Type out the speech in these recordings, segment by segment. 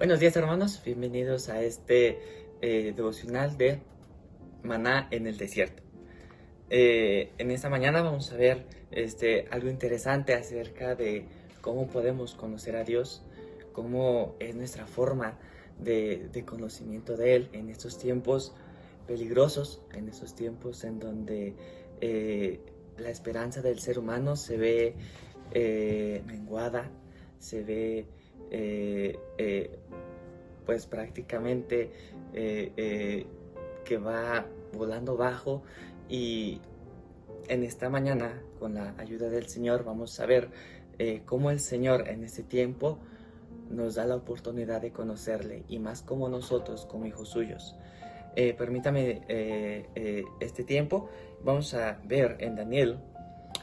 Buenos días, hermanos, bienvenidos a este devocional de Maná en el desierto. En esta mañana vamos a ver algo interesante acerca de cómo podemos conocer a Dios, cómo es nuestra forma de conocimiento de Él en estos tiempos peligrosos, en estos tiempos en donde la esperanza del ser humano se ve menguada, se ve pues prácticamente que va volando bajo. Y en esta mañana, con la ayuda del Señor, vamos a ver cómo el Señor en este tiempo nos da la oportunidad de conocerle, y más como nosotros, como hijos suyos. Permítame este tiempo. Vamos a ver en Daniel,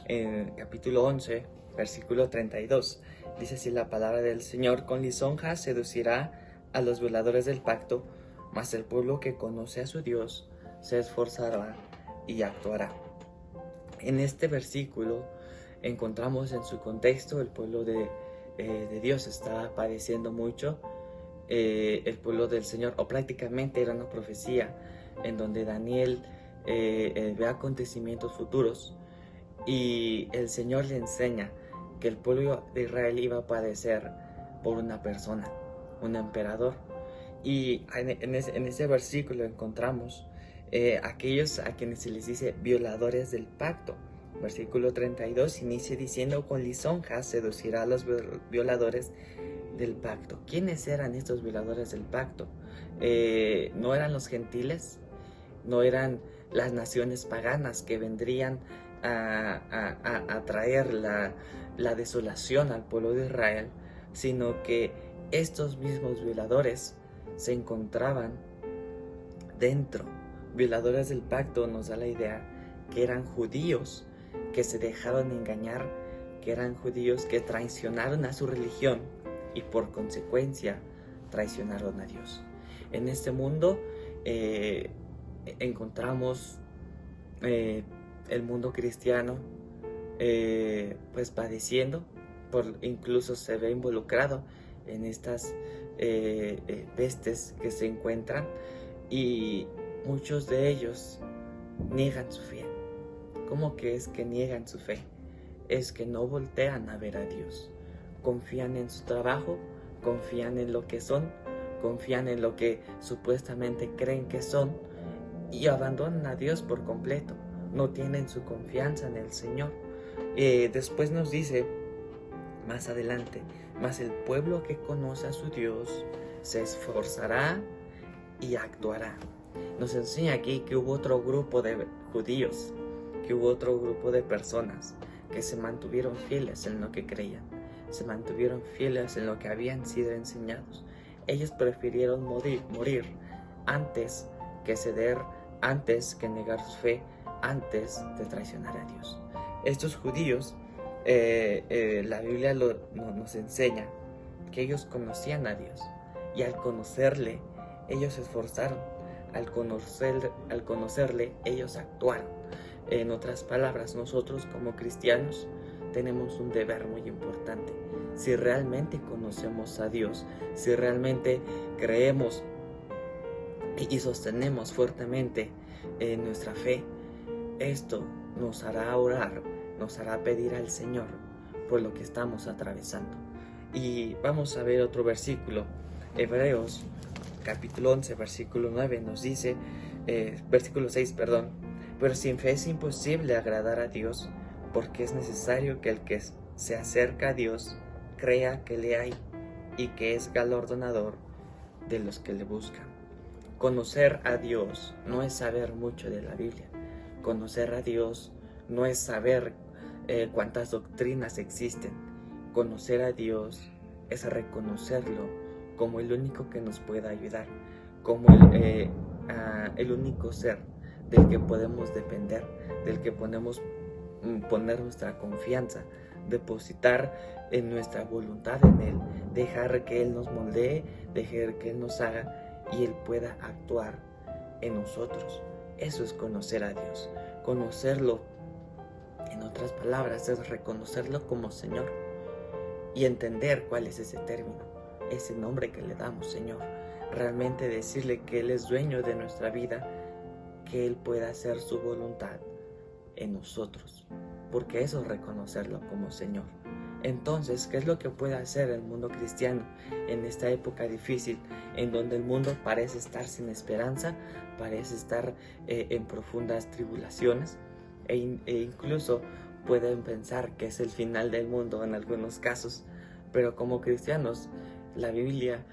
en capítulo 11, versículo 32. Dice así la palabra del Señor: con lisonja seducirá a los violadores del pacto, mas el pueblo que conoce a su Dios se esforzará y actuará. En este versículo encontramos en su contexto el pueblo de Dios está padeciendo mucho. El pueblo del Señor, o prácticamente era una profecía en donde Daniel ve acontecimientos futuros, y el Señor le enseña que el pueblo de Israel iba a padecer por una persona, un emperador. Y en ese versículo encontramos aquellos a quienes se les dice violadores del pacto. Versículo 32 inicia diciendo: con lisonjas seducirá a los violadores del pacto. ¿Quiénes eran estos violadores del pacto? No eran los gentiles, no eran las naciones paganas que vendrían a traer la desolación al pueblo de Israel, sino que estos mismos violadores se encontraban dentro. Violadores del pacto nos da la idea que eran judíos que se dejaron engañar, que eran judíos que traicionaron a su religión y por consecuencia traicionaron a Dios. En este mundo encontramos el mundo cristiano pues padeciendo, incluso se ve involucrado en estas pestes que se encuentran, y muchos de ellos niegan su fe. ¿Cómo que es que niegan su fe? Es que no voltean a ver a Dios. Confían en su trabajo, confían en lo que son, confían en lo que supuestamente creen que son, y abandonan a Dios por completo. No tienen su confianza en el Señor. Después nos dice más adelante: mas el pueblo que conoce a su Dios se esforzará y actuará. Nos enseña aquí que hubo otro grupo de judíos, que hubo otro grupo de personas que se mantuvieron fieles en lo que creían, se mantuvieron fieles en lo que habían sido enseñados. Ellos prefirieron morir antes que ceder, antes que negar su fe, antes de traicionar a Dios. Estos judíos, la Biblia nos enseña que ellos conocían a Dios, y al conocerle, ellos se esforzaron. Al conocerle, ellos actuaron. En otras palabras, nosotros como cristianos tenemos un deber muy importante. Si realmente conocemos a Dios, si realmente creemos y sostenemos fuertemente nuestra fe, esto nos hará orar, nos hará pedir al Señor por lo que estamos atravesando. Y vamos a ver otro versículo. Hebreos capítulo 11, versículo 9 nos dice, versículo 6, perdón: pero sin fe es imposible agradar a Dios, porque es necesario que el que se acerca a Dios crea que le hay y que es galardonador de los que le buscan. Conocer a Dios no es saber mucho de la Biblia. Conocer a Dios no es saber cuántas doctrinas existen. Conocer a Dios es reconocerlo como el único que nos pueda ayudar, como el único ser del que podemos depender, del que podemos poner nuestra confianza, depositar en nuestra voluntad en Él, dejar que Él nos moldee, dejar que Él nos haga y Él pueda actuar en nosotros. Eso es conocer a Dios. Conocerlo, en otras palabras, es reconocerlo como Señor y entender cuál es ese término. ese nombre que le damos, Señor. Realmente decirle que Él es dueño de nuestra vida, que Él pueda hacer su voluntad en nosotros, porque eso es reconocerlo como Señor. Entonces, ¿qué es lo que puede hacer el mundo cristiano en esta época difícil, en donde el mundo parece estar sin esperanza, parece estar en profundas tribulaciones, e incluso pueden pensar que es el final del mundo en algunos casos? Pero como cristianos, la Biblia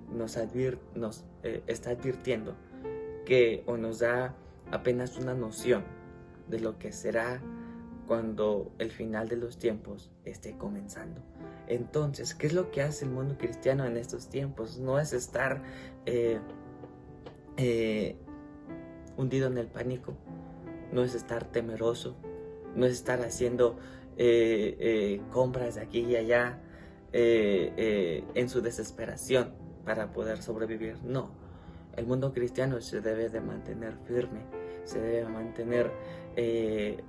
nos está advirtiendo que, o nos da apenas una noción de lo que será cuando el final de los tiempos esté comenzando. Entonces, ¿qué es lo que hace el mundo cristiano en estos tiempos? No es estar hundido en el pánico, no es estar temeroso, no es estar haciendo compras de aquí y allá en su desesperación para poder sobrevivir. No, el mundo cristiano se debe de mantener firme, se debe mantener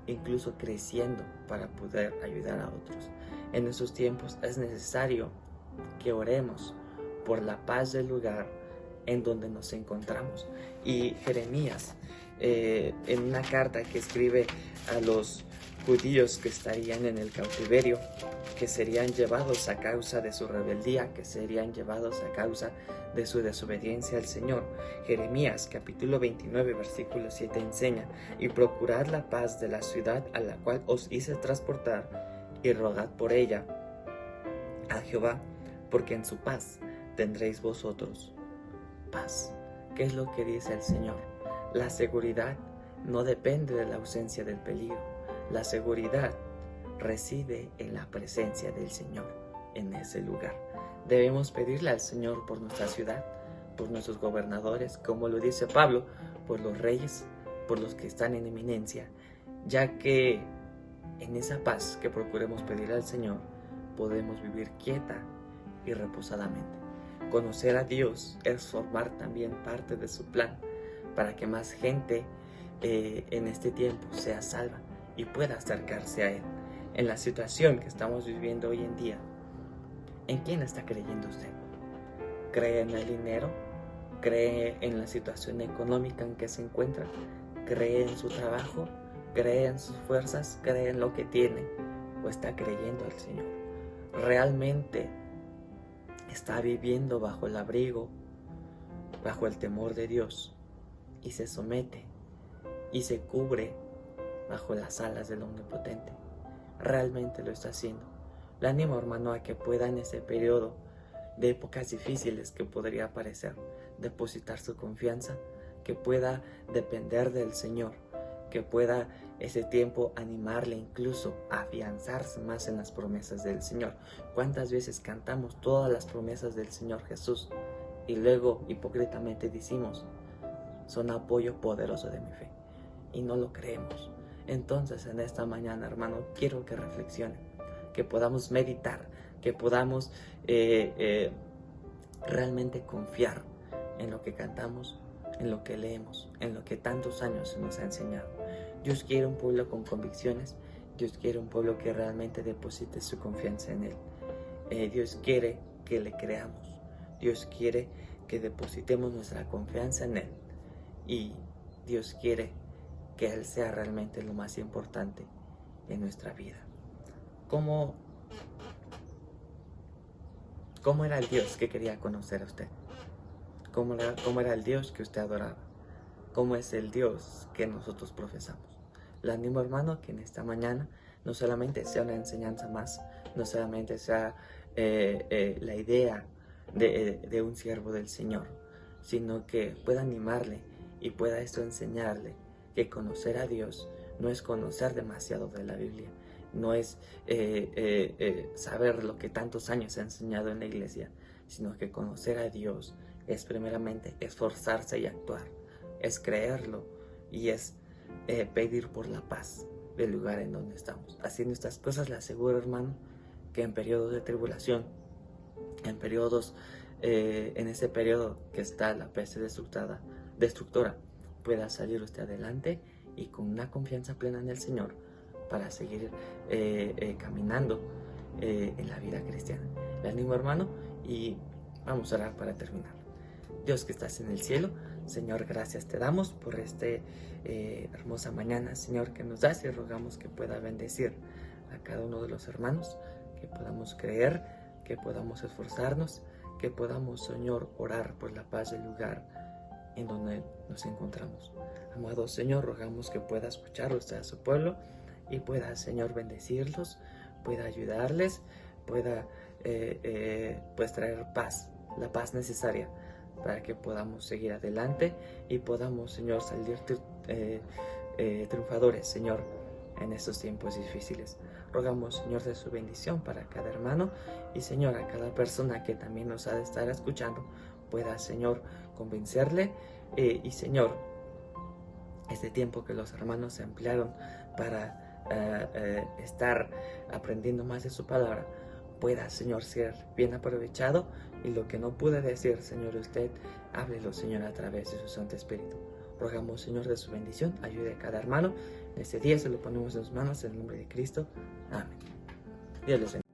incluso creciendo para poder ayudar a otros. En esos tiempos es necesario que oremos por la paz del lugar en donde nos encontramos. Y Jeremías, en una carta que escribe a los judíos que estarían en el cautiverio, que serían llevados a causa de su rebeldía, que serían llevados a causa de su desobediencia al Señor. Jeremías capítulo 29 versículo 7 enseña: y procurad la paz de la ciudad a la cual os hice transportar, y rogad por ella a Jehová, porque en su paz tendréis vosotros paz. ¿Qué es lo que dice el Señor? La seguridad no depende de la ausencia del peligro. La seguridad reside en la presencia del Señor en ese lugar. Debemos pedirle al Señor por nuestra ciudad, por nuestros gobernadores, como lo dice Pablo, por los reyes, por los que están en eminencia, ya que en esa paz que procuremos pedirle al Señor, podemos vivir quieta y reposadamente. Conocer a Dios es formar también parte de su plan para que más gente en este tiempo sea salva y pueda acercarse a Él. En la situación que estamos viviendo hoy en día, ¿en quién está creyendo usted? ¿Cree en el dinero? ¿Cree en la situación económica en que se encuentra? ¿Cree en su trabajo? ¿Cree en sus fuerzas? ¿Cree en lo que tiene? ¿O está creyendo al Señor? ¿Realmente está viviendo bajo el abrigo, bajo el temor de Dios, y se somete y se cubre bajo las alas del Omnipotente? Realmente lo está haciendo. Le animo, hermano, a que pueda en ese periodo de épocas difíciles que podría parecer, depositar su confianza, que pueda depender del Señor, que pueda ese tiempo animarle incluso a afianzarse más en las promesas del Señor. ¿Cuántas veces cantamos todas las promesas del Señor Jesús y luego hipócritamente decimos: son apoyo poderoso de mi fe, y no lo creemos? Entonces, en esta mañana, hermano, quiero que reflexionen, que podamos meditar, que podamos realmente confiar en lo que cantamos, en lo que leemos, en lo que tantos años se nos ha enseñado. Dios quiere un pueblo con convicciones. Dios quiere un pueblo que realmente deposite su confianza en Él. Dios quiere que le creamos. Dios quiere que depositemos nuestra confianza en Él. Y Dios quiere que Él sea realmente lo más importante en nuestra vida. ¿Cómo era el Dios que quería conocer a usted? ¿Cómo era el Dios que usted adoraba? ¿Cómo es el Dios que nosotros profesamos? Le animo, hermano, que en esta mañana no solamente sea una enseñanza más, no solamente sea la idea de un siervo del Señor, sino que pueda animarle y pueda esto enseñarle que conocer a Dios no es conocer demasiado de la Biblia, no es saber lo que tantos años se ha enseñado en la iglesia, sino que conocer a Dios es primeramente esforzarse y actuar, es creerlo y es pedir por la paz del lugar en donde estamos. Haciendo estas cosas, le aseguro, hermano, que en periodos de tribulación, en periodos, en ese periodo que está la peste destructora, pueda salir usted adelante y con una confianza plena en el Señor para seguir caminando en la vida cristiana. Le animo, hermano, Y vamos a orar para terminar. Dios que estás en el cielo, Señor, gracias te damos por esta hermosa mañana, Señor, que nos das, y rogamos que pueda bendecir a cada uno de los hermanos, que podamos creer, que podamos esforzarnos, que podamos, Señor, orar por la paz del lugar en donde nos encontramos. Amado Señor, rogamos que pueda escuchar usted a su pueblo y pueda, Señor, bendecirlos, pueda ayudarles, pueda pues traer paz, la paz necesaria para que podamos seguir adelante y podamos, Señor, salir triunfadores, Señor, en estos tiempos difíciles. Rogamos, Señor, de su bendición para cada hermano y, Señor, a cada persona que también nos ha de estar escuchando, pueda, Señor, convencerle y, Señor, este tiempo que los hermanos se emplearon para estar aprendiendo más de su palabra, pueda, Señor, ser bien aprovechado, y lo que no pude decir, Señor, usted háblelo, Señor, a través de su Santo Espíritu. Rogamos, Señor, de su bendición, ayude a cada hermano. En este día se lo ponemos en sus manos, en el nombre de Cristo. Amén. Dios les bendiga.